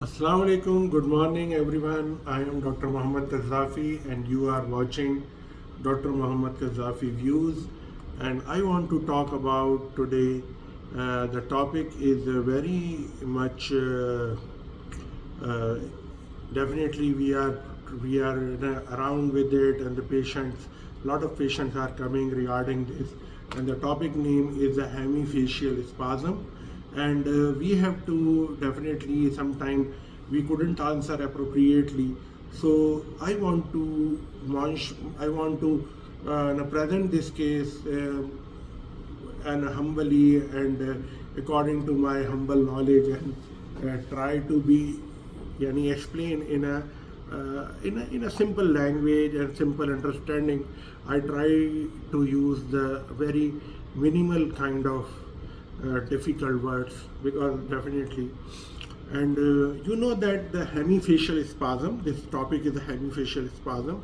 Assalamu alaikum, good morning everyone. I am Dr. Muhammad Kazafi and you are watching Dr. Muhammad Kazafi Views, and I want to talk about today. The topic is very much uh, definitely we are around with it, and the patients, lot of patients are coming regarding this, and the topic name is the hemifacial spasm, and we have to definitely sometime we couldn't answer appropriately, so I want to present this case and humbly and according to my humble knowledge, and try to be yani explain in a simple language and simple understanding. I try to use the very minimal kind of difficult words, because definitely, and you know that the hemifacial spasm, this topic is the hemifacial spasm,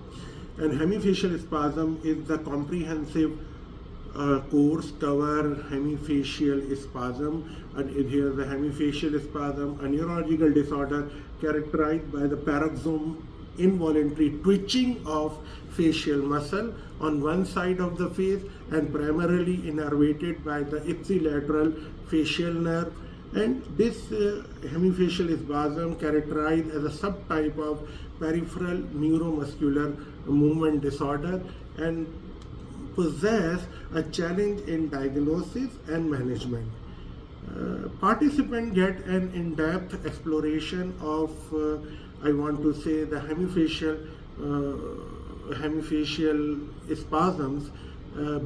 and hemifacial spasm is the comprehensive course cover hemifacial spasm, and here the hemifacial spasm, a neurological disorder characterized by the paroxysmal involuntary twitching of facial muscle on one side of the face and primarily innervated by the ipsilateral facial nerve, and this hemifacial spasm characterized as a subtype of peripheral neuromuscular movement disorder and possess a challenge in diagnosis and management. Participants get an in-depth exploration of, I want to say, the hemifacial spasms,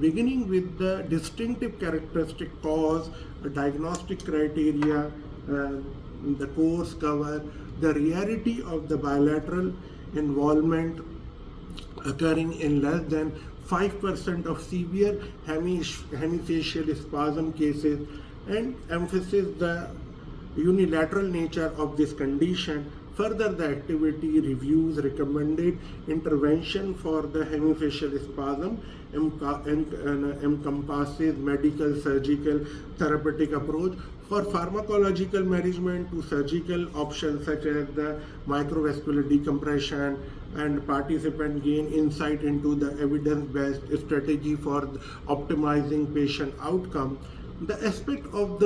beginning with the distinctive characteristic cause, diagnostic criteria, the course cover, the rarity of the bilateral involvement occurring in less than 5% of severe hemifacial spasm cases, and emphasis the unilateral nature of this condition. Further, the activity reviews recommended intervention for the hemifacial spasm encompasses medical, surgical, therapeutic approach for pharmacological management to surgical options such as the microvascular decompression, and participant gain insight into the evidence-based strategy for optimizing patient outcome. The aspect of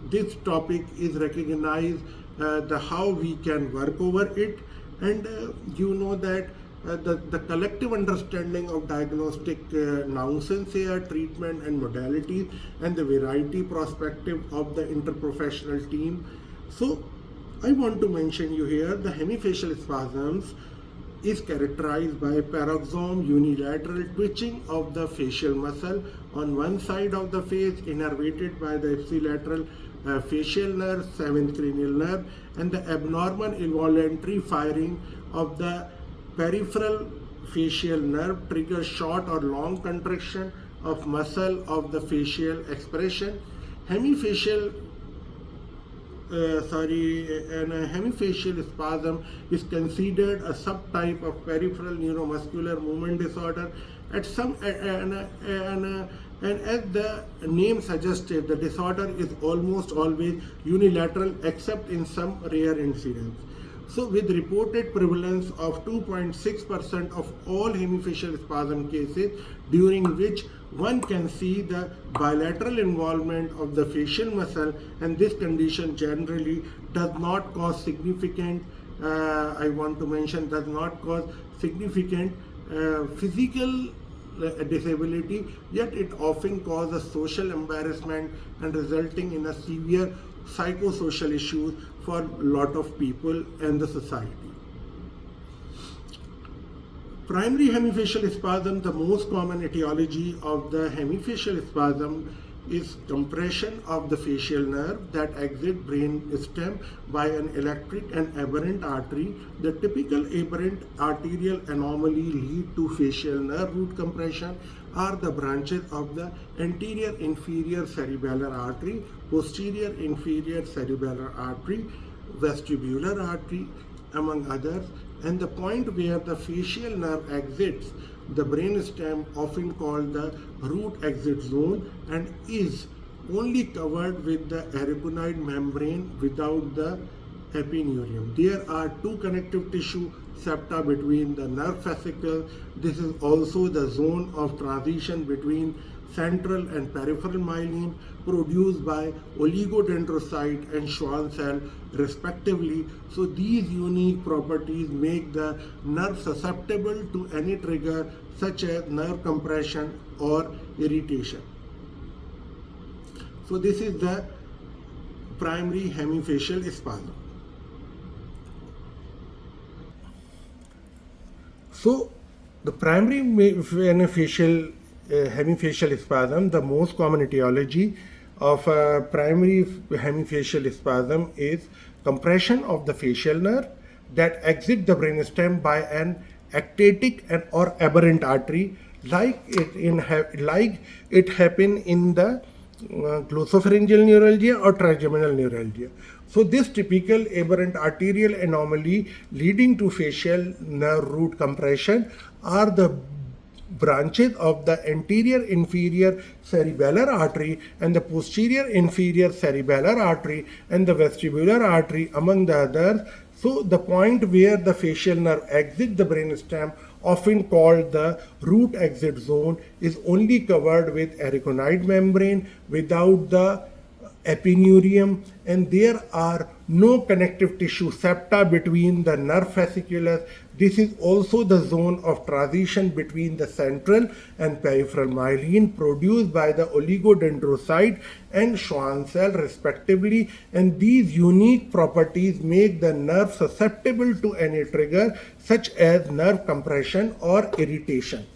this topic is recognized the how we can work over it, and you know that the collective understanding of diagnostic nonsense here, treatment and modalities, and the variety perspective of the interprofessional team. So I want to mention you here the hemifacial spasms is characterized by paroxysmal unilateral twitching of the facial muscle on one side of the face, innervated by the ipsilateral facial nerve, seventh cranial nerve, and the abnormal involuntary firing of the peripheral facial nerve triggers short or long contraction of muscle of the facial expression. Hemifacial and a hemifacial spasm is considered a subtype of peripheral neuromuscular movement disorder. At some and as the name suggested, the disorder is almost always unilateral except in some rare incidents. So, with reported prevalence of 2.6% of all hemifacial spasm cases, during which one can see the bilateral involvement of the facial muscle, and this condition generally does not cause significant, I want to mention, does not cause significant physical disability, yet it often causes social embarrassment and resulting in a severe psychosocial issues for a lot of people and the society. Primary hemifacial spasm, the most common etiology of the hemifacial spasm is compression of the facial nerve that exits brain stem by an electric and aberrant artery. The typical aberrant arterial anomaly lead to facial nerve root compression are the branches of the anterior inferior cerebellar artery, posterior inferior cerebellar artery, vestibular artery, among others, and the point where the facial nerve exits the brainstem, often called the root exit zone, and is only covered with the aragonite membrane without the epineurium. There are two connective tissue septa between the nerve fascicles. This is also the zone of transition between central and peripheral myelin produced by oligodendrocyte and Schwann cell respectively. So these unique properties make the nerve susceptible to any trigger such as nerve compression or irritation. So this is the primary hemifacial spasm. So the primary hemifacial spasm, the most common etiology of primary hemifacial spasm is compression of the facial nerve that exit the brainstem by an ectatic and or aberrant artery, like it happen in the glossopharyngeal neuralgia or trigeminal neuralgia. So this typical aberrant arterial anomaly leading to facial nerve root compression are the branches of the anterior inferior cerebellar artery and the posterior inferior cerebellar artery and the vestibular artery, among the others. So the point where the facial nerve exits the brainstem, often called the root exit zone, is only covered with arechonoid membrane without the epineurium, and there are no connective tissue septa between the nerve fasciculus. This is also the zone of transition between the central and peripheral myelin produced by the oligodendrocyte and Schwann cell respectively, and these unique properties make the nerve susceptible to any trigger such as nerve compression or irritation.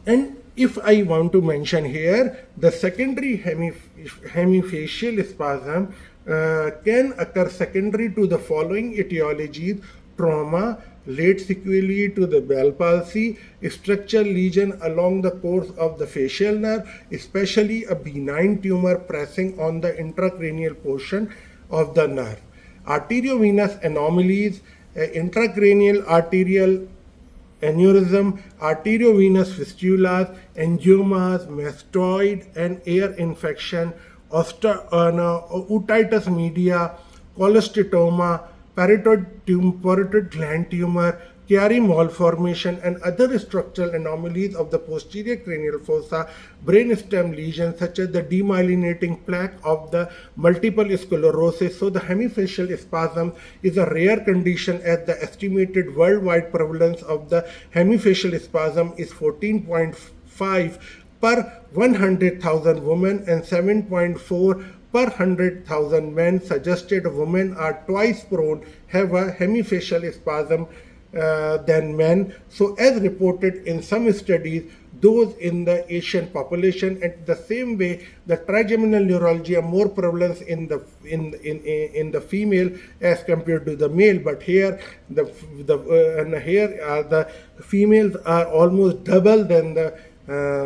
And if I want to mention here, the secondary hemifacial spasm can occur secondary to the following etiologies: trauma, late sequelae to the Bell palsy, structural lesion along the course of the facial nerve, especially a benign tumor pressing on the intracranial portion of the nerve, arteriovenous anomalies, intracranial arterial aneurysm, arteriovenous fistulas, angiomas, mastoid and ear infection, otitis media, cholesteatoma, parotid gland tumor, Chiari malformation, and other structural anomalies of the posterior cranial fossa, brainstem lesions such as the demyelinating plaque of the multiple sclerosis. So the hemifacial spasm is a rare condition, as the estimated worldwide prevalence of the hemifacial spasm is 14.5 per 100,000 women and 7.4 per 100,000 men. Suggested women are twice prone have a hemifacial spasm than men. So as reported in some studies, those in the Asian population, and the same way the trigeminal neuralgia more prevalence in the female as compared to the male, but here the females are almost double than the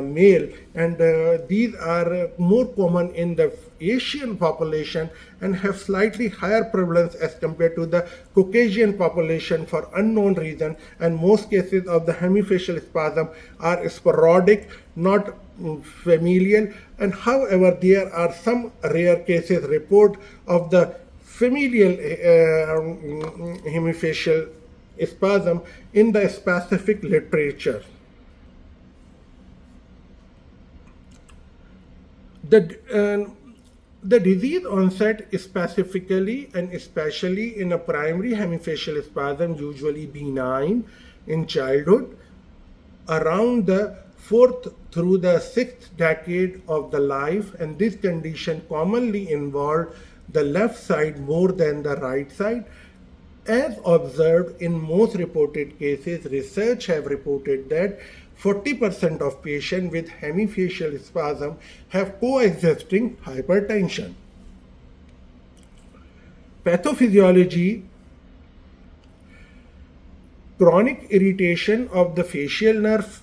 male, and these are more common in the Asian population and have slightly higher prevalence as compared to the Caucasian population for unknown reason, and most cases of the hemifacial spasm are sporadic, not familial, and however there are some rare cases report of the familial hemifacial spasm in the specific literature. The disease onset specifically and especially in a primary hemifacial spasm usually benign in childhood around the 4th through the 6th decade of the life, and this condition commonly involved the left side more than the right side. As observed in most reported cases, research have reported that 40% of patients with hemifacial spasm have coexisting hypertension. Pathophysiology: chronic irritation of the facial nerve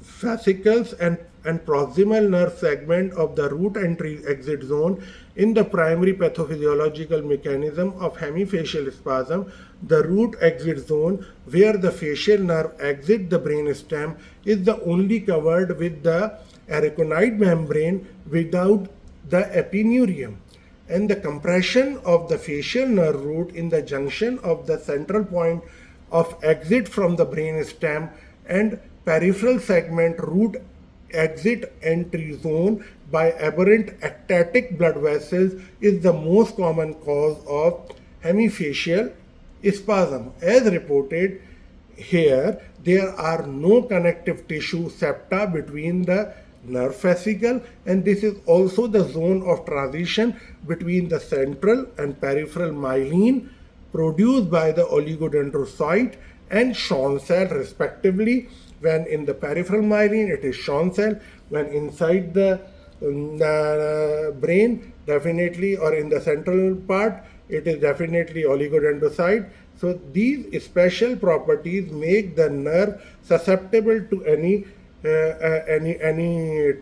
fascicles and proximal nerve segment of the root entry exit zone. In the primary pathophysiological mechanism of hemifacial spasm, the root exit zone, where the facial nerve exits the brainstem, is the only covered with the arechonoid membrane without the epineurium, and the compression of the facial nerve root in the junction of the central point of exit from the brain stem and peripheral segment root exit entry zone by aberrant ectatic blood vessels is the most common cause of hemifacial spasm. As reported here, there are no connective tissue septa between the nerve fascicle, and this is also the zone of transition between the central and peripheral myelin produced by the oligodendrocyte and Schwann cell respectively. When in the peripheral myelin, it is Schwann cell. When inside the brain, definitely, or in the central part, it is definitely oligodendrocyte. So these special properties make the nerve susceptible to any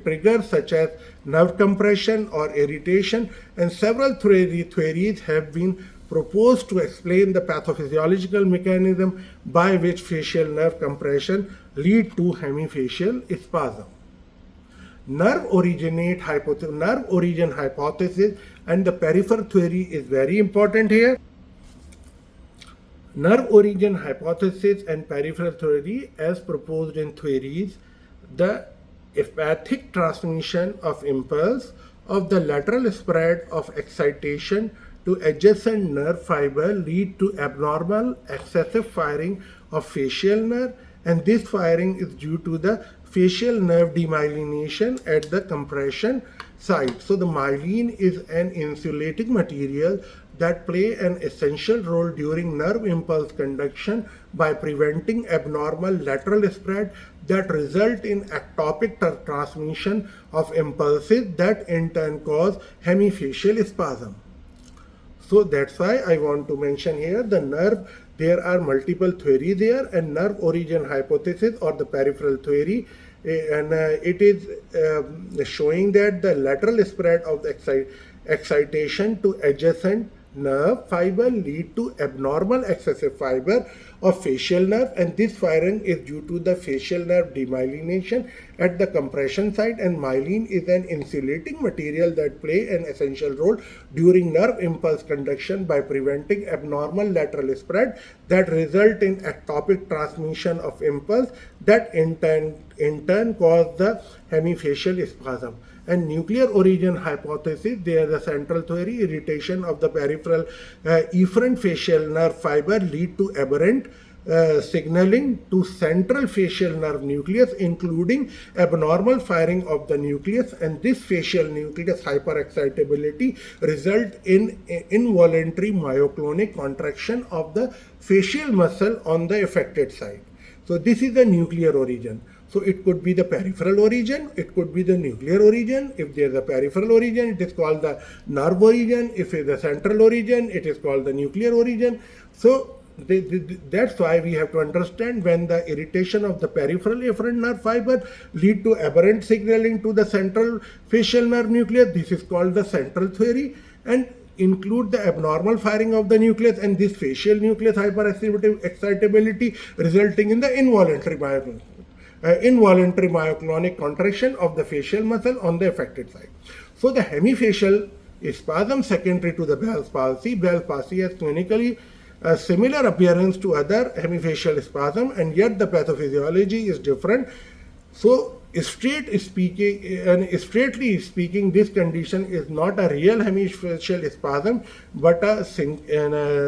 trigger such as nerve compression or irritation, and several theories have been proposed to explain the pathophysiological mechanism by which facial nerve compression lead to hemifacial spasm. Nerve origin hypothesis and the peripheral theory is very important here. Nerve origin hypothesis and peripheral theory, as proposed in theories, the empathic transmission of impulse of the lateral spread of excitation to adjacent nerve fiber lead to abnormal excessive firing of facial nerve, and this firing is due to the facial nerve demyelination at the compression site. So the myelin is an insulating material that play an essential role during nerve impulse conduction by preventing abnormal lateral spread that result in ectopic transmission of impulses that in turn cause hemifacial spasm. So that's why I want to mention here the nerve. There are multiple theories there, and nerve origin hypothesis or the peripheral theory, and it is showing that the lateral spread of the excitation to adjacent nerve fiber lead to abnormal excessive fiber of facial nerve, and this firing is due to the facial nerve demyelination at the compression site, and myelin is an insulating material that play an essential role during nerve impulse conduction by preventing abnormal lateral spread that result in ectopic transmission of impulse that in turn cause the hemifacial spasm. And nuclear origin hypothesis, there the central theory, irritation of the peripheral efferent facial nerve fiber lead to aberrant signaling to central facial nerve nucleus, including abnormal firing of the nucleus, and this facial nucleus hyperexcitability result in involuntary myoclonic contraction of the facial muscle on the affected side. So this is the nuclear origin. So it could be the peripheral origin, it could be the nuclear origin. If there is a peripheral origin, it is called the nerve origin. If it is the central origin, it is called the nuclear origin. So that's why we have to understand when the irritation of the peripheral efferent nerve fiber lead to aberrant signaling to the central facial nerve nucleus. This is called the central theory, and include the abnormal firing of the nucleus and this facial nucleus hyperexcitability resulting in the involuntary myoclonic contraction of the facial muscle on the affected side. So the hemifacial spasm secondary to the Bell's palsy. Bell's palsy has clinically a similar appearance to other hemifacial spasm, and yet the pathophysiology is different. So straightly speaking, this condition is not a real hemifacial spasm, but a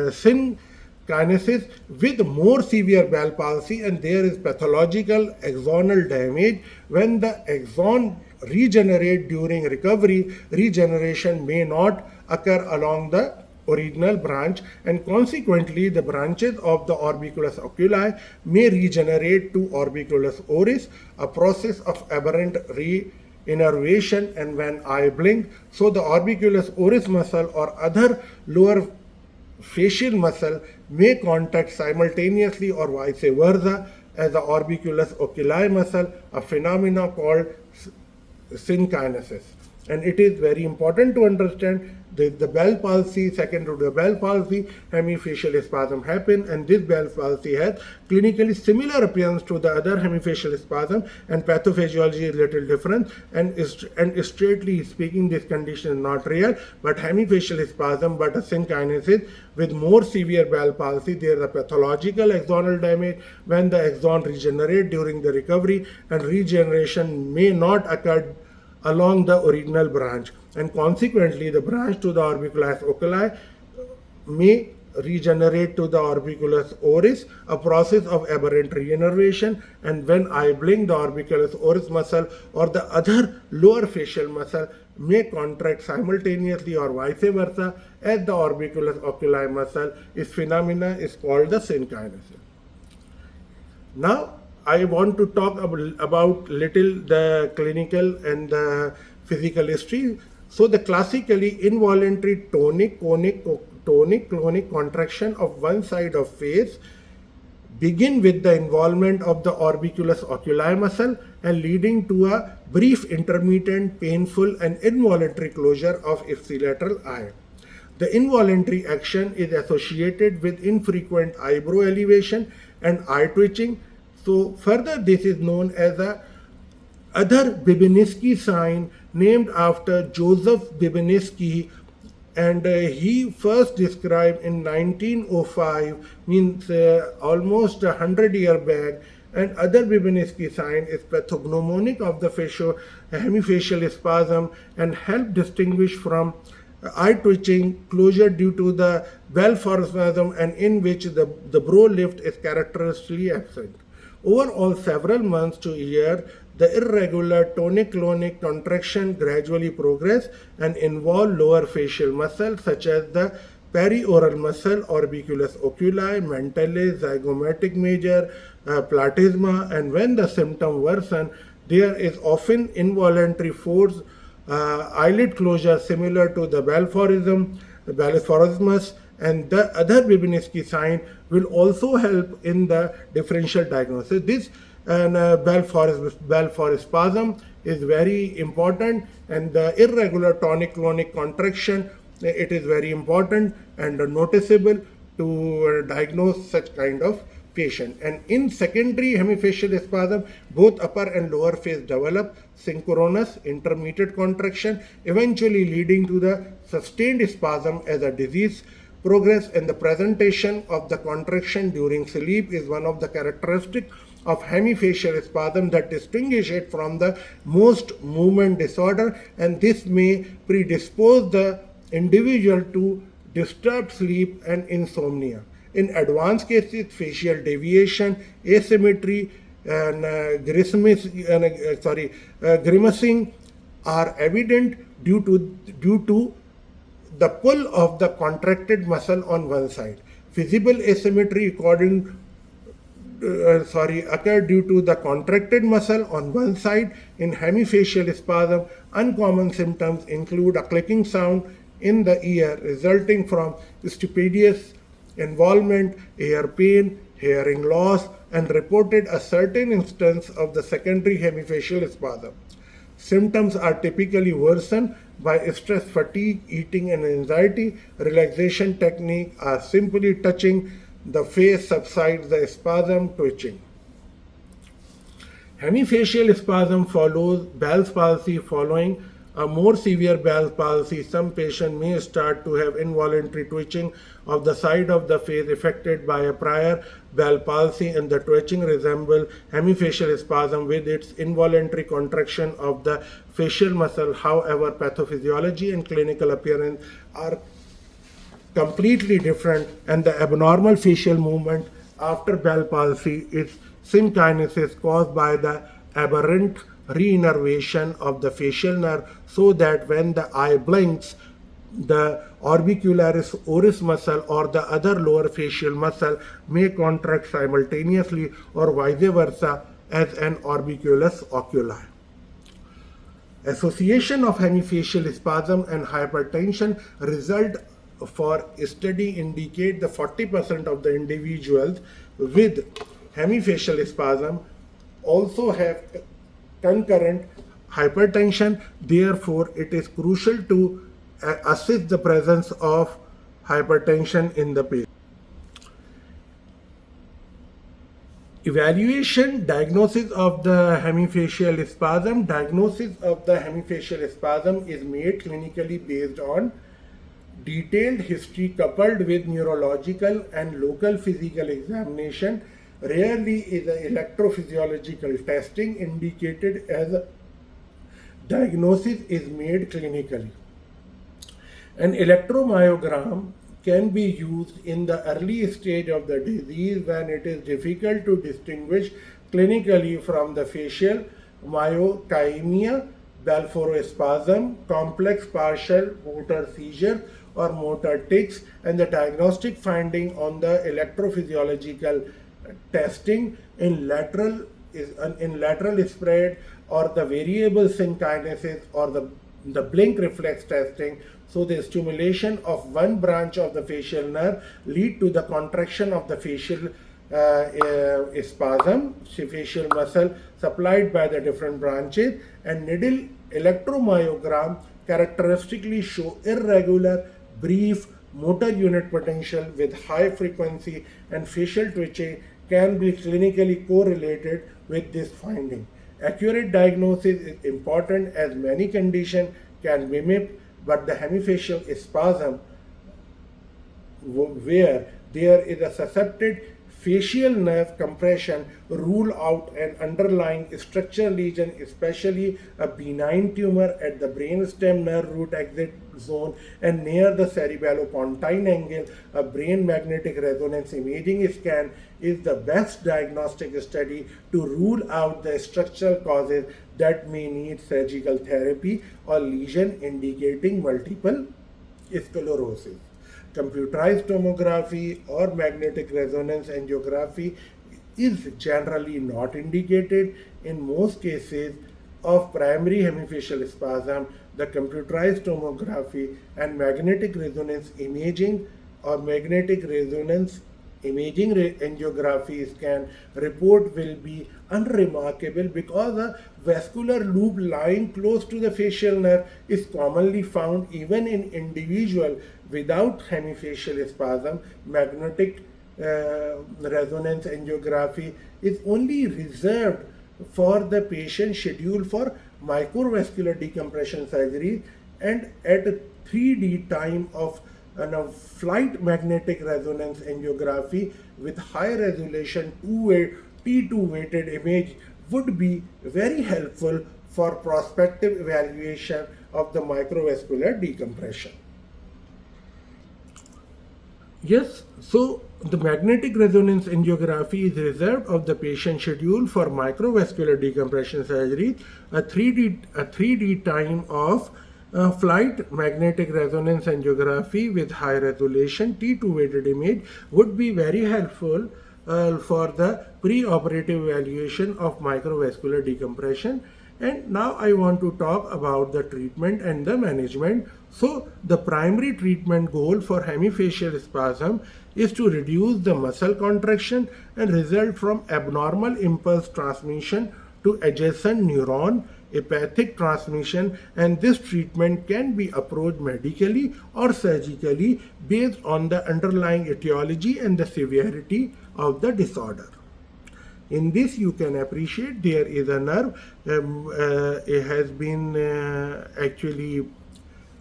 synkinesis with more severe Bell palsy, and there is pathological axonal damage. When the axon regenerate during recovery, regeneration may not occur along the original branch, and consequently the branches of the orbiculus oculi may regenerate to orbiculus oris, a process of aberrant re-innervation, and when eye blink, so the orbiculus oris muscle or other lower facial muscle may contract simultaneously or vice versa as the orbiculus oculi muscle, a phenomenon called synkinesis. And it is very important to understand the Bell palsy, second to the Bell palsy, hemifacial spasm happen, and this Bell palsy has clinically similar appearance to the other hemifacial spasm, and pathophysiology is little different, and straightly speaking, this condition is not real, but hemifacial spasm, but a synkinesis with more severe Bell palsy. There is a pathological axonal damage when the axon regenerate during the recovery, and regeneration may not occur along the original branch, and consequently the branch to the orbicularis oculi may regenerate to the orbicularis oris, a process of aberrant reinnervation, and when I blink, the orbicularis oris muscle or the other lower facial muscle may contract simultaneously or vice versa as the orbicularis oculi muscle. This phenomena is called the synkinesis. Now I want to talk about little the clinical and the physical history. So the classically involuntary tonic, clonic contraction of one side of face begin with the involvement of the orbicularis oculi muscle and leading to a brief intermittent painful and involuntary closure of ipsilateral eye. The involuntary action is associated with infrequent eyebrow elevation and eye twitching. So further, this is known as a other Bibinski sign, named after Joseph Bibinski, and he first described in 1905, means almost 100 years back. And other Bibinski sign is pathognomonic of the hemifacial spasm and help distinguish from eye twitching closure due to the bell paroxysmal, and in which the brow lift is characteristically absent. Overall, several months to a year, the irregular tonic-clonic contraction gradually progress and involve lower facial muscles such as the perioral muscle, orbicularis oculi, mentalis, zygomatic major, platysma, and when the symptom worsen, there is often involuntary forced eyelid closure similar to the Bellaphorismus, and the other Bibinski sign will also help in the differential diagnosis. This Bell spasm is very important, and the irregular tonic-clonic contraction, it is very important and noticeable to diagnose such kind of patient. And in secondary hemifacial spasm, both upper and lower face develop synchronous intermittent contraction, eventually leading to the sustained spasm as a disease progress, and the presentation of the contraction during sleep is one of the characteristics of hemifacial spasm that distinguish it from the most movement disorder, and this may predispose the individual to disturbed sleep and insomnia. In advanced cases, facial deviation, asymmetry, and grimacing are evident due to the pull of the contracted muscle on one side. Visible asymmetry occur due to the contracted muscle on one side. In hemifacial spasm, uncommon symptoms include a clicking sound in the ear resulting from stupidous involvement, ear pain, hearing loss, and reported a certain instance of the secondary hemifacial spasm. Symptoms are typically worsened by stress, fatigue, eating, and anxiety. Relaxation technique are simply touching the face subsides the spasm twitching. Hemifacial spasm follows Bell's palsy. Following a more severe Bell's palsy, some patient may start to have involuntary twitching of the side of the face affected by a prior Bell palsy, and the twitching resembles hemifacial spasm with its involuntary contraction of the facial muscle. However, pathophysiology and clinical appearance are completely different, and the abnormal facial movement after Bell palsy is synkinesis caused by the aberrant reinnervation of the facial nerve, so that when the eye blinks, the orbicularis oris muscle or the other lower facial muscle may contract simultaneously or vice versa as an orbicularis oculi. Association of hemifacial spasm and hypertension result for study indicate the 40% of the individuals with hemifacial spasm also have concurrent hypertension. Therefore, it is crucial to assess the presence of hypertension in the patient. Evaluation, diagnosis of the hemifacial spasm. Diagnosis of the hemifacial spasm is made clinically based on detailed history coupled with neurological and local physical examination. Rarely is an electrophysiological testing indicated as a diagnosis is made clinically. An electromyogram can be used in the early stage of the disease when it is difficult to distinguish clinically from the facial myotonia, blepharospasm, complex partial motor seizure, or motor tics, and the diagnostic finding on the electrophysiological testing in lateral spread or the variable synkinesis or the blink reflex testing. So the stimulation of one branch of the facial nerve lead to the contraction of the facial spasm, facial muscle supplied by the different branches, and needle electromyogram characteristically show irregular, brief motor unit potential with high frequency, and facial twitching can be clinically correlated with this finding. Accurate diagnosis is important as many conditions can mimic, but the hemifacial spasm, where there is a suspected facial nerve compression, rule out an underlying structural lesion, especially a benign tumor at the brainstem nerve root exit zone and near the cerebellopontine angle. A brain magnetic resonance imaging scan is the best diagnostic study to rule out the structural causes that may need surgical therapy or lesion indicating multiple sclerosis. Computerized tomography or magnetic resonance angiography is generally not indicated. In most cases of primary hemifacial spasm, the computerized tomography and magnetic resonance imaging or magnetic resonance imaging angiography scan report will be unremarkable because a vascular loop lying close to the facial nerve is commonly found even in individuals without hemifacial spasm. Magnetic resonance angiography is only reserved for the patient scheduled for microvascular decompression surgery, and at a 3D time of flight magnetic resonance angiography with high resolution T2 weighted image would be very helpful for prospective evaluation of the microvascular decompression. Yes, so the magnetic resonance angiography is reserved of the patient scheduled for microvascular decompression surgery. A 3D time of flight magnetic resonance angiography with high resolution T2 weighted image would be very helpful for the pre-operative evaluation of microvascular decompression. And now I want to talk about the treatment and the management. So the primary treatment goal for hemifacial spasm is to reduce the muscle contraction and result from abnormal impulse transmission to adjacent neuron, apathic transmission, and this treatment can be approached medically or surgically based on the underlying etiology and the severity of the disorder. In this you can appreciate there is a nerve, it has been actually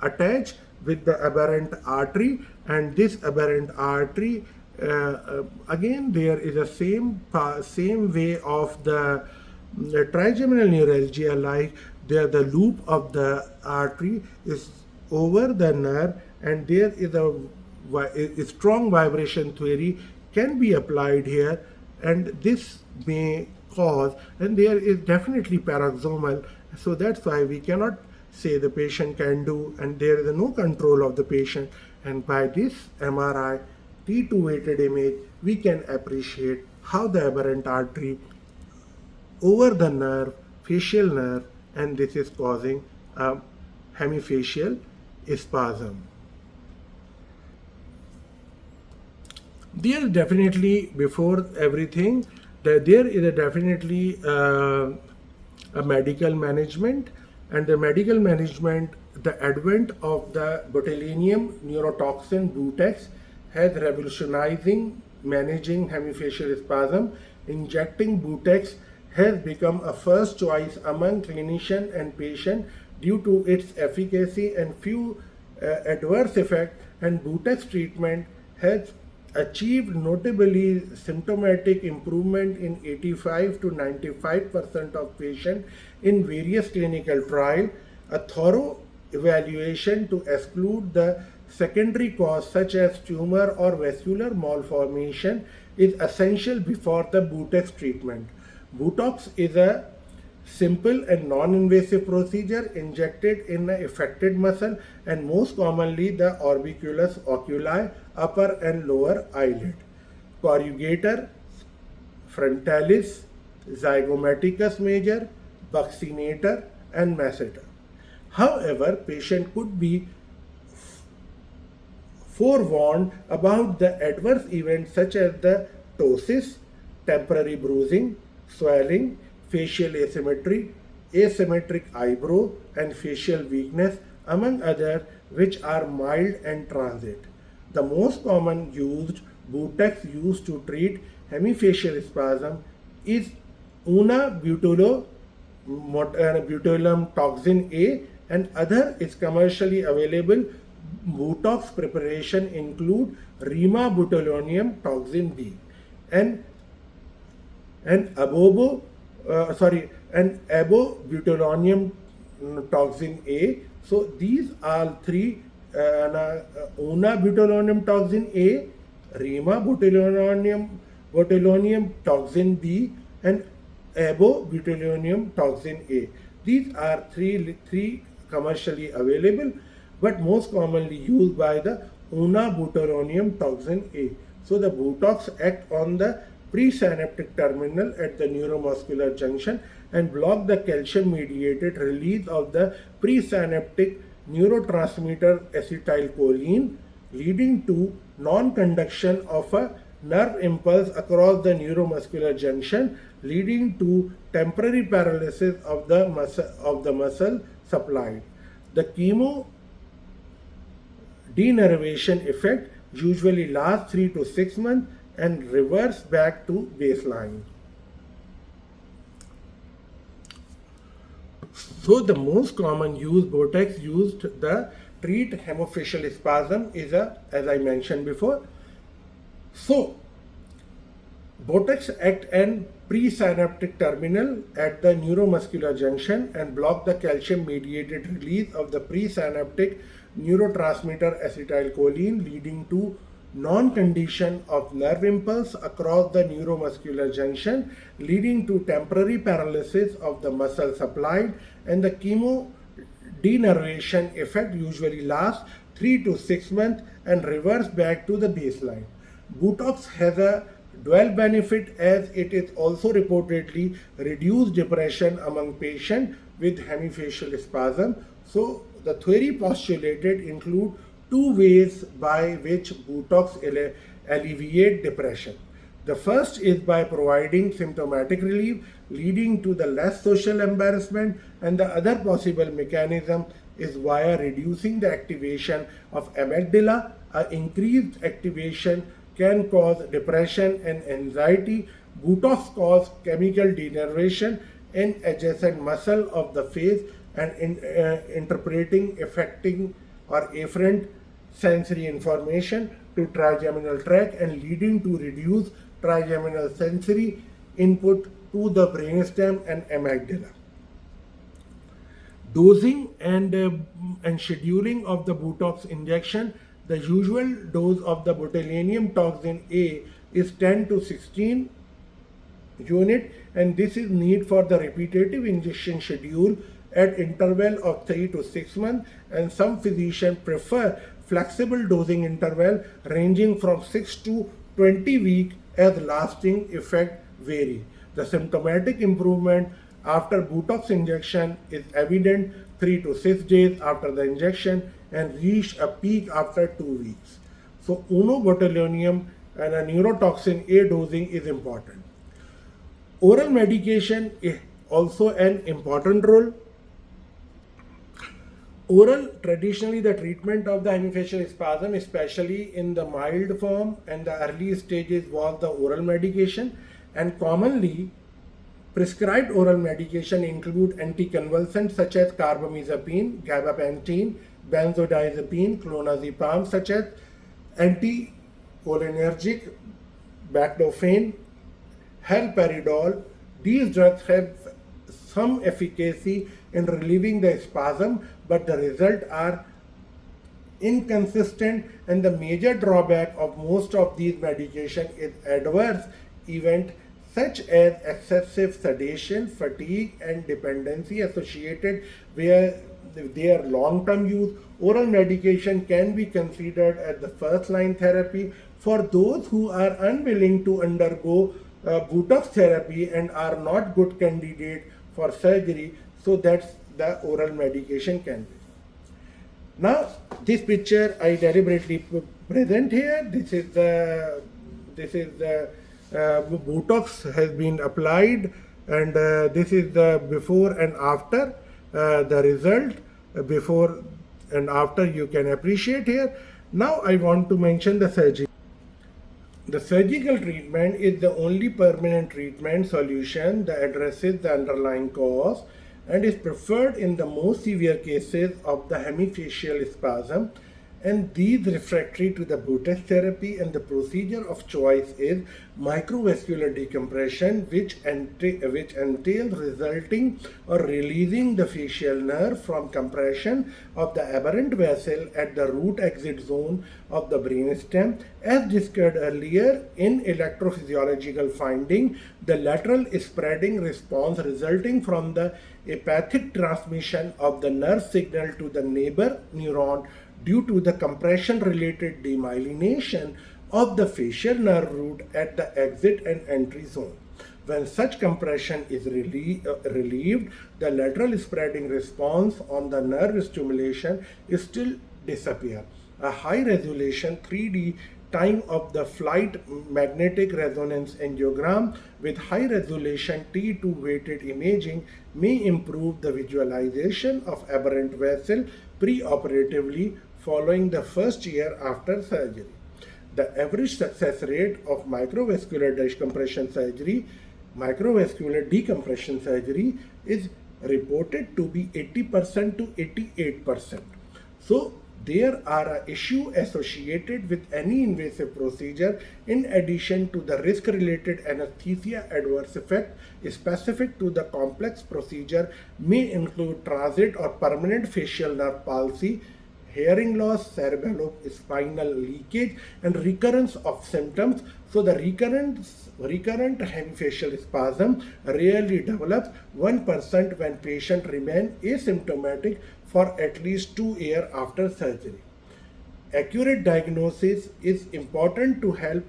attached with the aberrant artery, and this aberrant artery again there is a same way of the trigeminal neuralgia, like there the loop of the artery is over the nerve, and there is a strong vibration theory can be applied here, and this may cause, and there is definitely paroxysmal, so that's why we cannot say the patient can do, and there is no control of the patient, and by this MRI T2 weighted image we can appreciate how the aberrant artery over the nerve, facial nerve, and this is causing a hemifacial spasm. There is definitely, before everything, there is definitely a medical management, and the medical management the advent of the botulinum neurotoxin Butex has revolutionizing managing hemifacial spasm. Injecting Butex has become a first choice among clinician and patient due to its efficacy and few adverse effects, and Butex treatment has achieved notably symptomatic improvement in 85 to 95% of patients in various clinical trials. A thorough evaluation to exclude the secondary cause such as tumor or vascular malformation is essential before the Butex treatment. Botox is a simple and non-invasive procedure injected in the affected muscle and most commonly the orbiculus oculi, upper and lower eyelid, corrugator frontalis, zygomaticus major, buccinator and masseter. However, patient could be forewarned about the adverse events such as the ptosis, temporary bruising, swelling, facial asymmetry, asymmetric eyebrow, and facial weakness, among others, which are mild and transient. The most common used Butex used to treat hemifacial spasm is una butylum toxin A, and other is commercially available Botox preparation include ributylonium toxin B and abobutylonium toxin A. So these are three: una butylonium toxin A, ributylonium toxin B, and abobutylonium toxin A. These are three commercially available, but most commonly used by the una butylonium toxin A. So the Botox act on the presynaptic terminal at the neuromuscular junction and block the calcium mediated release of the presynaptic neurotransmitter acetylcholine, leading to non-conduction of a nerve impulse across the neuromuscular junction, leading to temporary paralysis of the muscle supplied. The chemo denervation effect usually lasts 3 to 6 months and reverse back to baseline. So the most common use Botox used to treat hemifacial spasm is as I mentioned before. So Botox act an presynaptic terminal at the neuromuscular junction and block the calcium mediated release of the presynaptic neurotransmitter acetylcholine, leading to non-condition of nerve impulse across the neuromuscular junction, leading to temporary paralysis of the muscle supplied, and the chemo denervation effect usually lasts 3 to 6 months and reverse back to the baseline. Botox has a dual benefit as it is also reportedly reduced depression among patients with hemifacial spasm. So the theory postulated include two ways by which Botox alleviate depression. The first is by providing symptomatic relief, leading to the less social embarrassment, and the other possible mechanism is via reducing the activation of amygdala. Increased activation can cause depression and anxiety. Botox causes chemical denervation in adjacent muscle of the face and affecting or afferent sensory information to trigeminal tract and leading to reduced trigeminal sensory input to the brainstem and amygdala. Dosing and scheduling of the Botox injection. The usual dose of the botulinum toxin A is 10 to 16 unit, and this is need for the repetitive injection schedule at interval of 3 to 6 months, and some physicians prefer flexible dosing interval ranging from 6 to 20 weeks as lasting effect vary. The symptomatic improvement after Botox injection is evident 3 to 6 days after the injection and reach a peak after 2 weeks. So botulinum and a neurotoxin A dosing is important. Oral medication is also an important role. Oral, traditionally the treatment of the hemifacial spasm, especially in the mild form and the early stages, was the oral medication, and commonly prescribed oral medication include anticonvulsants such as carbamazepine, gabapentin, benzodiazepine, clonazepam, such as anticholinergic, baclofen, haloperidol. These drugs have some efficacy in relieving the spasm, but the results are inconsistent, and the major drawback of most of these medication is adverse event such as excessive sedation, fatigue, and dependency associated with their long-term use. Oral medication can be considered as the first-line therapy for those who are unwilling to undergo Botox therapy and are not good candidate for surgery, so that's the oral medication can be. Now, this picture I deliberately present here. This is the Botox has been applied, and this is the before and after. The result before and after you can appreciate here. Now I want to mention the surgery. The surgical treatment is the only permanent treatment solution that addresses the underlying cause and is preferred in the most severe cases of the hemifacial spasm, and these refractory to the Botox therapy, and the procedure of choice is microvascular decompression, which entails resulting or releasing the facial nerve from compression of the aberrant vessel at the root exit zone of the brainstem. As discussed earlier in electrophysiological finding, the lateral spreading response resulting from the apathic transmission of the nerve signal to the neighbor neuron due to the compression-related demyelination of the facial nerve root at the exit and entry zone. When such compression is relieved, the lateral spreading response on the nerve stimulation is still disappear. A high-resolution 3D time of the flight magnetic resonance angiogram with high-resolution T2 weighted imaging may improve the visualization of aberrant vessel preoperatively following the first year after surgery. The average success rate of microvascular decompression surgery is reported to be 80% to 88%. So there are an issue associated with any invasive procedure in addition to the risk-related anesthesia adverse effect specific to the complex procedure may include transit or permanent facial nerve palsy, hearing loss, cerebellospinal leakage, and recurrence of symptoms. So the recurrent hemifacial spasm rarely develops 1% when patient remain asymptomatic for at least 2 years after surgery. Accurate diagnosis is important to help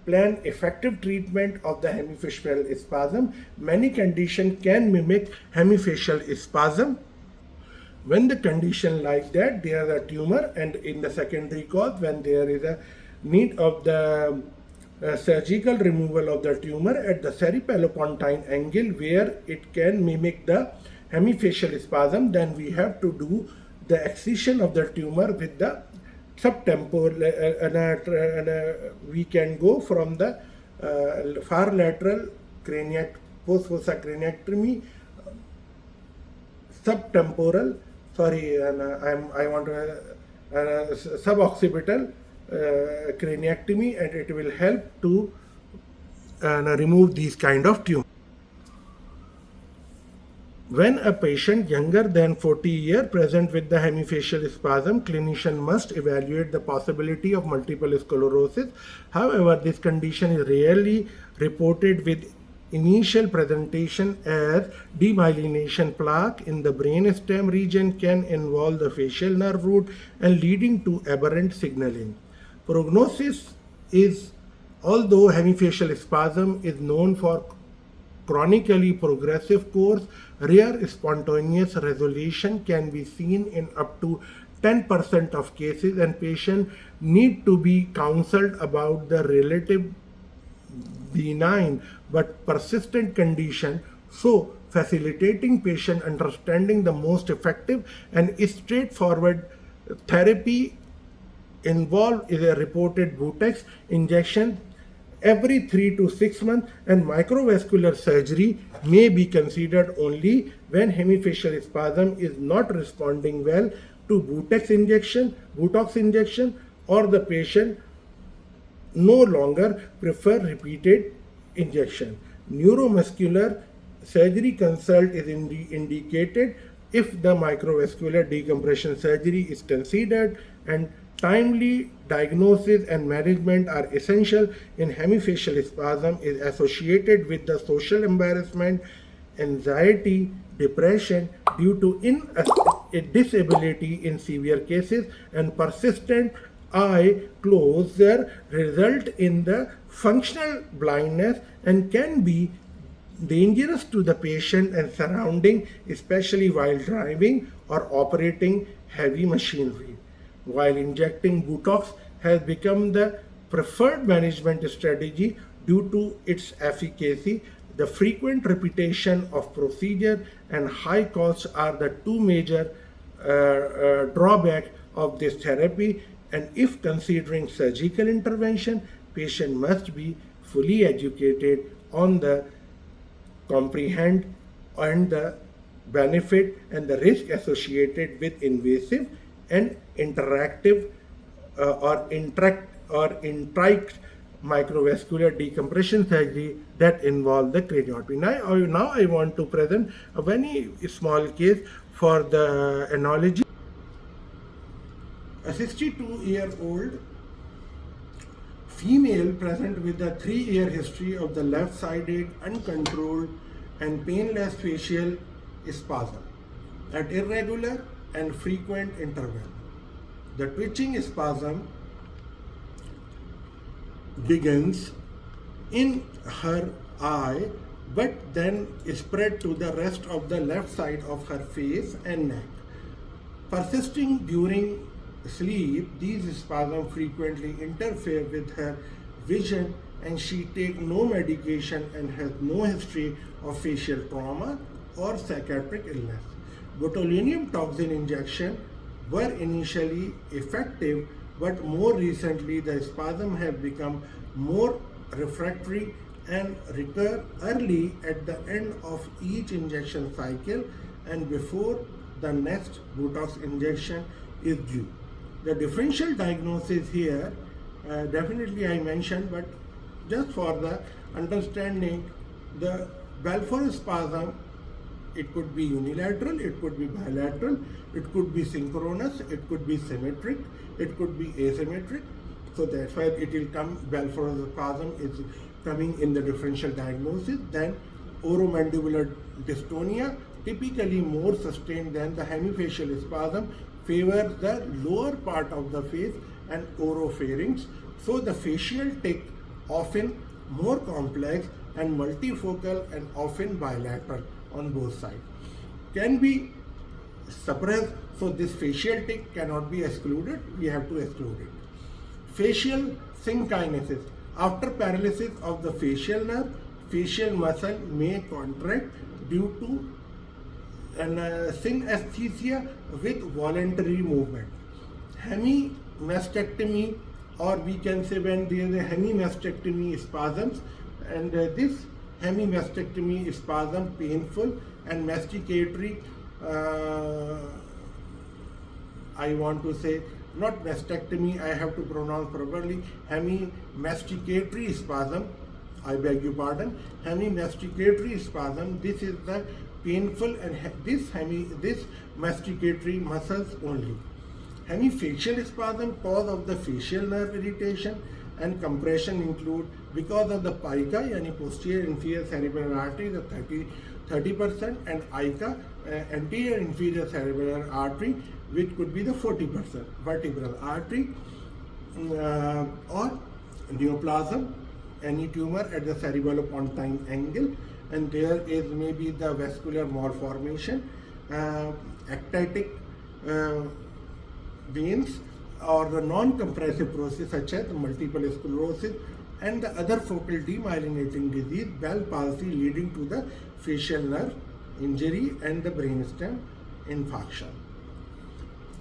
plan effective treatment of the hemifacial spasm. Many conditions can mimic hemifacial spasm. When the condition like that, there is a tumor, and in the secondary cause, when there is a need of the surgical removal of the tumor at the cerebellopontine angle where it can mimic the hemifacial spasm, then we have to do the excision of the tumor with the subtemporal, we can go from the far lateral post fossa craniectomy, subtemporal, I want to suboccipital craniectomy, and it will help to remove these kind of tumors. When a patient younger than 40 years present with the hemifacial spasm, clinician must evaluate the possibility of multiple sclerosis. However, this condition is rarely reported with initial presentation, as demyelination plaque in the brainstem region can involve the facial nerve root and leading to aberrant signaling. Prognosis is, although hemifacial spasm is known for chronically progressive course, rare spontaneous resolution can be seen in up to 10% of cases, and patients need to be counseled about the relative benign but persistent condition. So facilitating patient understanding the most effective and straightforward therapy involved is a reported Butex injection every 3 to 6 months, and microvascular surgery may be considered only when hemifacial spasm is not responding well to Botox injection, or the patient no longer prefer repeated injection. Neuromuscular surgery consult is indicated if the microvascular decompression surgery is considered, and timely diagnosis and management are essential in hemifacial spasm is associated with the social embarrassment, anxiety, depression due to disability in severe cases, and persistent eye closure result in the functional blindness and can be dangerous to the patient and surrounding, especially while driving or operating heavy machinery. While injecting Botox has become the preferred management strategy due to its efficacy, the frequent repetition of procedure and high costs are the two major drawbacks of this therapy. And if considering surgical intervention, patient must be fully educated on the comprehend and the benefit and the risk associated with invasive and interactive or intricate microvascular decompression surgery that involve the craniotomy. Now I want to present a very small case for the analogy. A 62-year-old female present with a 3-year history of the left-sided uncontrolled and painless facial spasm at irregular and frequent interval. The twitching spasm begins in her eye but then spread to the rest of the left side of her face and neck. Persisting during sleep, these spasms frequently interfere with her vision, and she takes no medication and has no history of facial trauma or psychiatric illness. Botulinum toxin injection were initially effective, but more recently the spasms have become more refractory and recur early at the end of each injection cycle and before the next Botox injection is due. The differential diagnosis here, definitely I mentioned, but just for the understanding, the Balfour spasm, it could be unilateral, it could be bilateral, it could be synchronous, it could be symmetric, it could be asymmetric. So that's why it will come, Balfour spasm is coming in the differential diagnosis. Then oromandibular dystonia, typically more sustained than the hemifacial spasm, favors the lower part of the face and oropharynx. So the facial tic, often more complex and multifocal and often bilateral on both sides, can be suppressed. So this facial tic cannot be excluded, we have to exclude it. Facial synkinesis. After paralysis of the facial nerve, facial muscle may contract due to synesthesia with voluntary movement. Hemimastectomy, or we can say when there is a hemimastectomy spasms, and this hemimastectomy spasm painful and masticatory, I want to say not mastectomy, I have to pronounce properly, hemimasticatory spasm, I beg your pardon, hemimasticatory spasm. This is the painful and this masticatory muscles only. Hemifacial spasm, cause of the facial nerve irritation and compression include because of the pica, yani posterior inferior cerebral artery, the 30%, and ICA, anterior inferior cerebral artery, which could be the 40%, vertebral artery, or neoplasm, any tumor at the cerebellopontine angle, and there is maybe the vascular malformation, ectatic veins, or the non-compressive process such as multiple sclerosis and the other focal demyelinating disease, Bell palsy leading to the facial nerve injury and the brainstem infarction.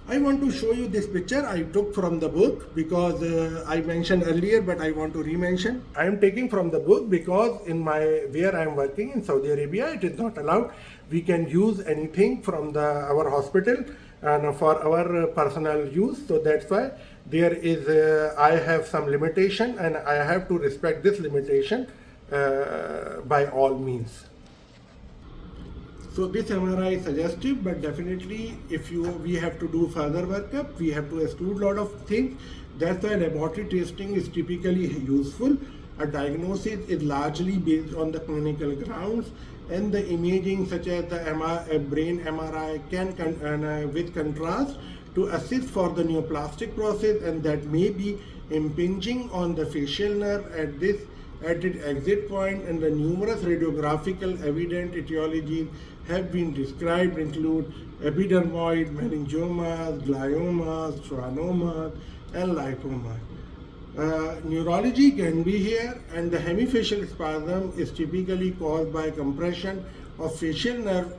I want to show you this picture I took from the book because I mentioned earlier, but I want to re-mention. I am taking from the book because where I am working in Saudi Arabia, it is not allowed. We can use anything from our hospital and for our personal use. So that's why there is I have some limitation, and I have to respect this limitation by all means. So this MRI is suggestive, but definitely we have to do further workup, we have to exclude a lot of things. That's why laboratory testing is typically useful. A diagnosis is largely based on the clinical grounds, and the imaging such as the brain MRI can with contrast to assist for the neoplastic process, and that may be impinging on the facial nerve at its exit point, and the numerous radiographical evident etiologies have been described include epidermoid meningiomas, gliomas, schwannomas, and lipomas. Neurology can be here, and the hemifacial spasm is typically caused by compression of facial nerve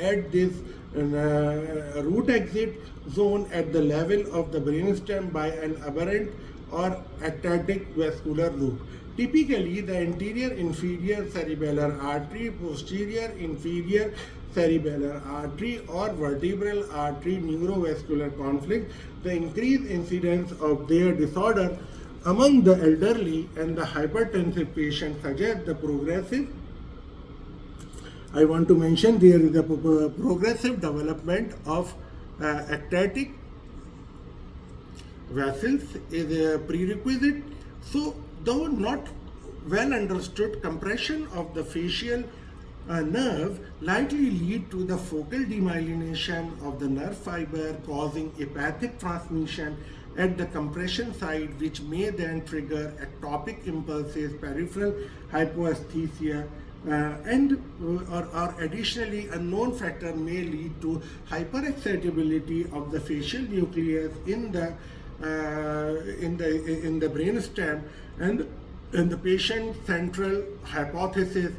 at this root exit zone at the level of the brainstem by an aberrant or ectatic vascular loop. Typically, the anterior inferior cerebellar artery, posterior inferior cerebellar artery, or vertebral artery neurovascular conflict, the increased incidence of their disorder among the elderly and the hypertensive patients suggests the progressive. I want to mention there is a progressive development of ectatic vessels is a prerequisite. So, though not well understood, compression of the facial nerve likely lead to the focal demyelination of the nerve fiber, causing apathic transmission at the compression site, which may then trigger ectopic impulses, peripheral hypoesthesia, or additionally, a known factor may lead to hyperexcitability of the facial nucleus in the brainstem, and the patient central hypothesis,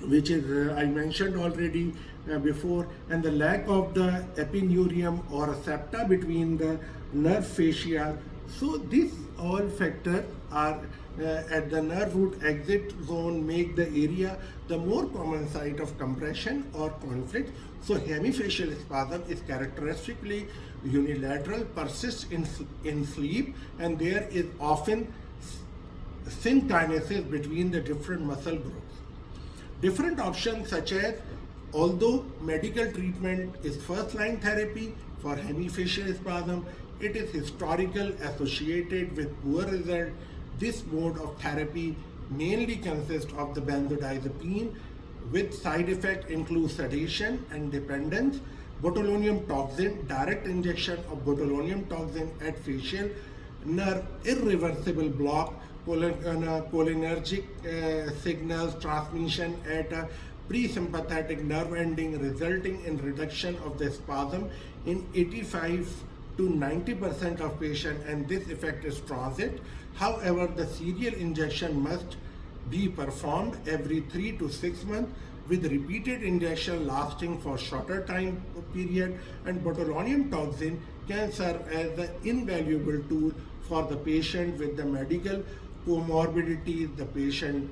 which is I mentioned already before, and the lack of the epineurium or septa between the nerve fascia. So these all factors are at the nerve root exit zone make the area the more common site of compression or conflict. So hemifacial spasm is characteristically unilateral, persists in sleep, and there is often synkinesis between the different muscle groups. Different options such as, although medical treatment is first-line therapy for hemifacial spasm, it is historically associated with poor result. This mode of therapy mainly consists of the benzodiazepine, with side effects include sedation and dependence. Botulinum toxin, direct injection of botulinum toxin at facial nerve, irreversible block cholinergic signals transmission at a presympathetic nerve ending, resulting in reduction of the spasm in 85 to 90% of patients, and this effect is transient. However, the serial injection must be performed every 3 to 6 months, with repeated injection lasting for shorter time period, and botulinum toxin can serve as the invaluable tool for the patient with the medical comorbidities. The patient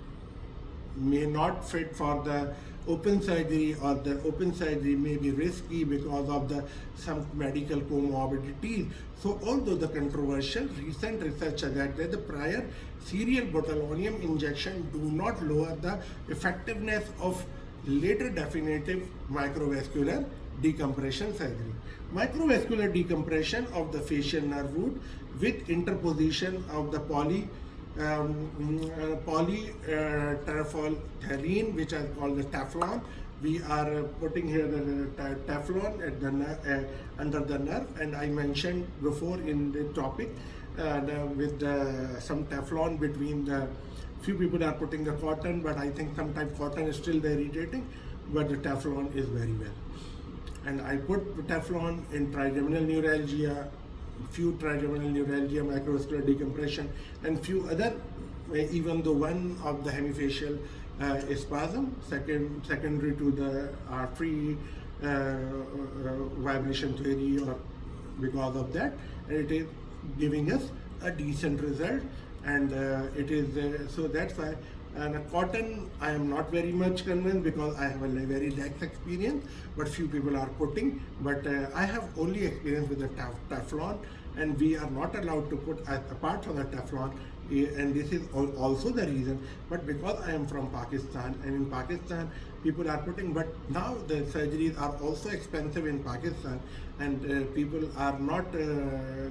may not fit for the open surgery, or the open surgery may be risky because of some medical comorbidities. So although the controversial recent research suggests that the prior serial botulinum injection do not lower the effectiveness of later definitive microvascular decompression surgery. Microvascular decompression of the facial nerve root with interposition of the polyterpholtherine, which is called the Teflon. We are putting here the Teflon at the under the nerve, and I mentioned before in the topic with some Teflon between the. Few people are putting the cotton, but I think sometimes cotton is still very irritating, but the Teflon is very well. And I put Teflon in trigeminal neuralgia, few trigeminal neuralgia, microvascular decompression, and few other, even though one of the hemifacial a spasm, secondary to the artery vibration theory, or because of that, and it is giving us a decent result. And it is so that's why. And cotton, I am not very much convinced because I have a very lax experience, but few people are putting. But I have only experience with the Teflon, and we are not allowed to put apart from the Teflon. And this is also the reason. But because I am from Pakistan, and in Pakistan people are putting, but now the surgeries are also expensive in Pakistan, and people are not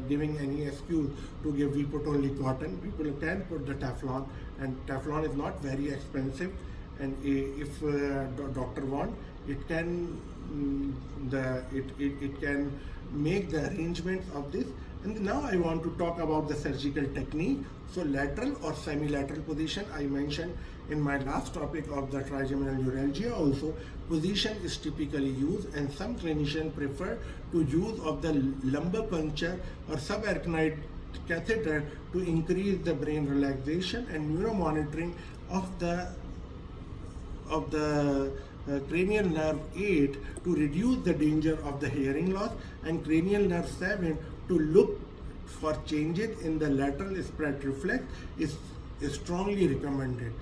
giving any excuse to give, we put only cotton. People can put the Teflon, and Teflon is not very expensive, and if doctor want, it can it can make the arrangements of this. And now I want to talk about the surgical technique. So lateral or semi-lateral position, I mentioned in my last topic of the trigeminal neuralgia also, position is typically used, and some clinicians prefer to use of the lumbar puncture or subarachnoid catheter to increase the brain relaxation and neuromonitoring of the cranial nerve 8 to reduce the danger of the hearing loss, and cranial nerve 7 to look for changes in the lateral spread reflex is strongly recommended.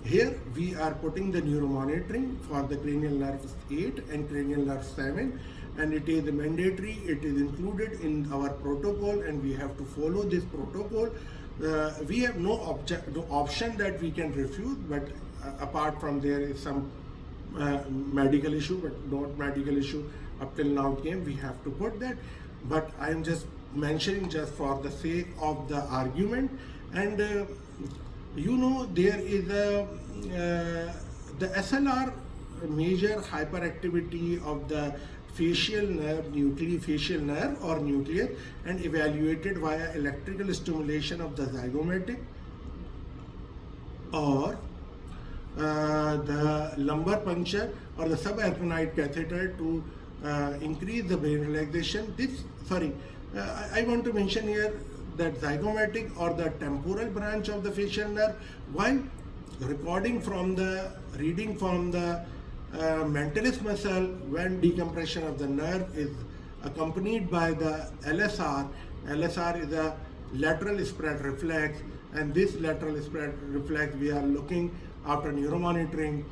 Here we are putting the neuromonitoring for the cranial nerve 8 and cranial nerve 7, and it is mandatory, it is included in our protocol, and we have to follow this protocol. We have no option that we can refuse, but apart from there is some medical issue, but not medical issue up till now came, we have to put that. But I am just mentioning just for the sake of the argument. And there is the SLR major hyperactivity of the facial nerve, facial nerve or nucleus, and evaluated via electrical stimulation of the zygomatic or the lumbar puncture or the subarachnoid catheter to increase the brain relaxation. I want to mention here that zygomatic or the temporal branch of the facial nerve, while reading from the mentalis muscle, when decompression of the nerve is accompanied by the LSR. LSR is a lateral spread reflex, and this lateral spread reflex we are looking after neuromonitoring.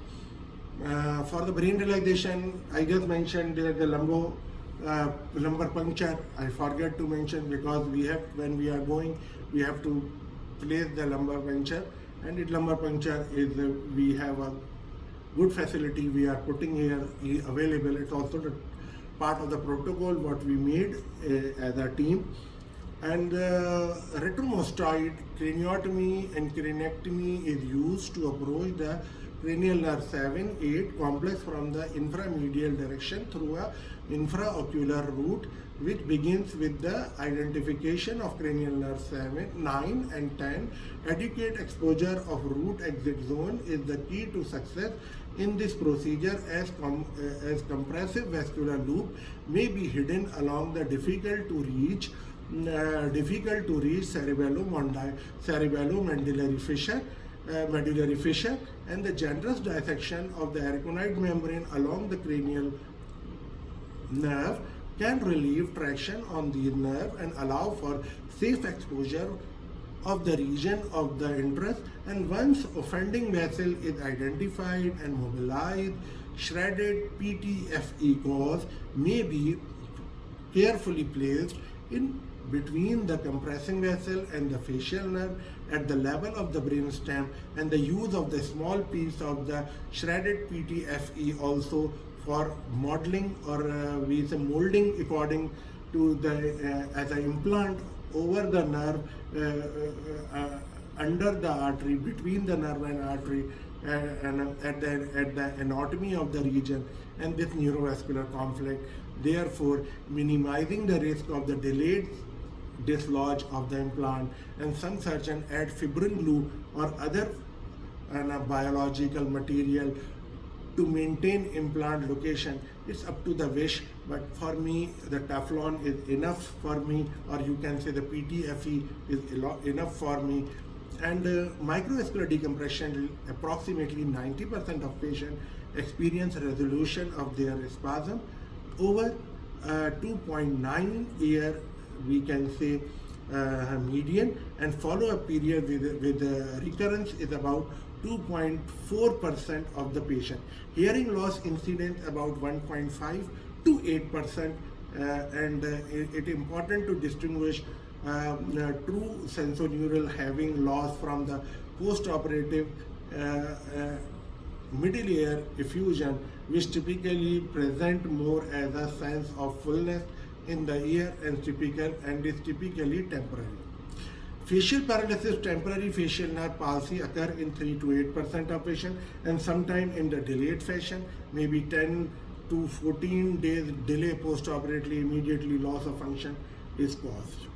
For the brain relaxation, I just mentioned the lumbar puncture. I forget to mention because when we are going, we have to place the lumbar puncture, and lumbar puncture is we have a good facility we are putting here available. It's also the part of the protocol what we made as a team. And retromostoid craniotomy and craniectomy is used to approach the cranial nerve 7-8 complex from the inframedial direction through a infraocular route, which begins with the identification of cranial nerve 7, 9 and 10. Adequate exposure of root exit zone is the key to success in this procedure, as compressive vascular loop may be hidden along the difficult to reach cerebellomedullary fissure, and the generous dissection of the arachidoid membrane along the cranial nerve can relieve traction on the nerve and allow for safe exposure of the region of the interest. And once offending vessel is identified and mobilized, shredded PTFE gauze may be carefully placed in between the compressing vessel and the facial nerve at the level of the brainstem, and the use of the small piece of the shredded PTFE also for modeling or molding according to the as an implant over the nerve under the artery, between the nerve and artery, and at the anatomy of the region, and this neurovascular conflict, therefore minimizing the risk of the delayed dislodge of the implant. And some surgeons add fibrin glue or other biological material to maintain implant location. It's up to the wish, but for me the Teflon is enough for me, or you can say the PTFE is enough for me. And microvascular decompression, approximately 90% of patients experience resolution of their spasm over 2.9 year, we can say, median, and follow-up period with recurrence is about 2.4% of the patient. Hearing loss incidence about 1.5 to 8%, and it is important to distinguish true sensorineural having loss from the post-operative middle ear effusion, which typically present more as a sense of fullness in the ear and is typically temporary. Facial paralysis, temporary facial nerve palsy occur in 3 to 8% of patients, and sometimes in the delayed fashion, maybe 10 to 14 days delay post-operatively, immediately loss of function is caused.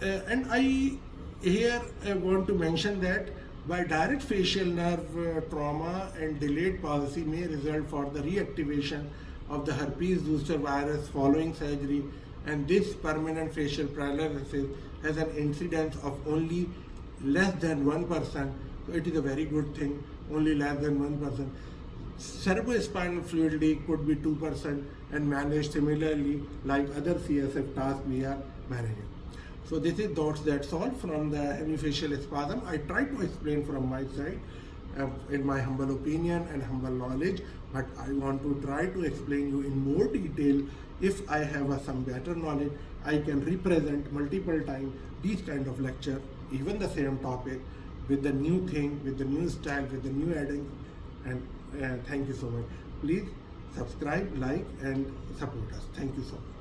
And I here want to mention that by direct facial nerve trauma and delayed palsy may result for the reactivation of the herpes zoster virus following surgery, and this permanent facial paralysis has an incidence of only less than 1%. So it is a very good thing, only less than 1%. Cerebrospinal fluid leak could be 2% and managed similarly like other CSF tasks we are managing. So this is that's all from the hemifacial spasm. I try to explain from my side, in my humble opinion and humble knowledge, but I want to try to explain you in more detail. If I have some better knowledge, I can represent multiple times these kind of lecture, even the same topic, with the new thing, with the new style, with the new adding. And thank you so much. Please subscribe, like, and support us. Thank you so much.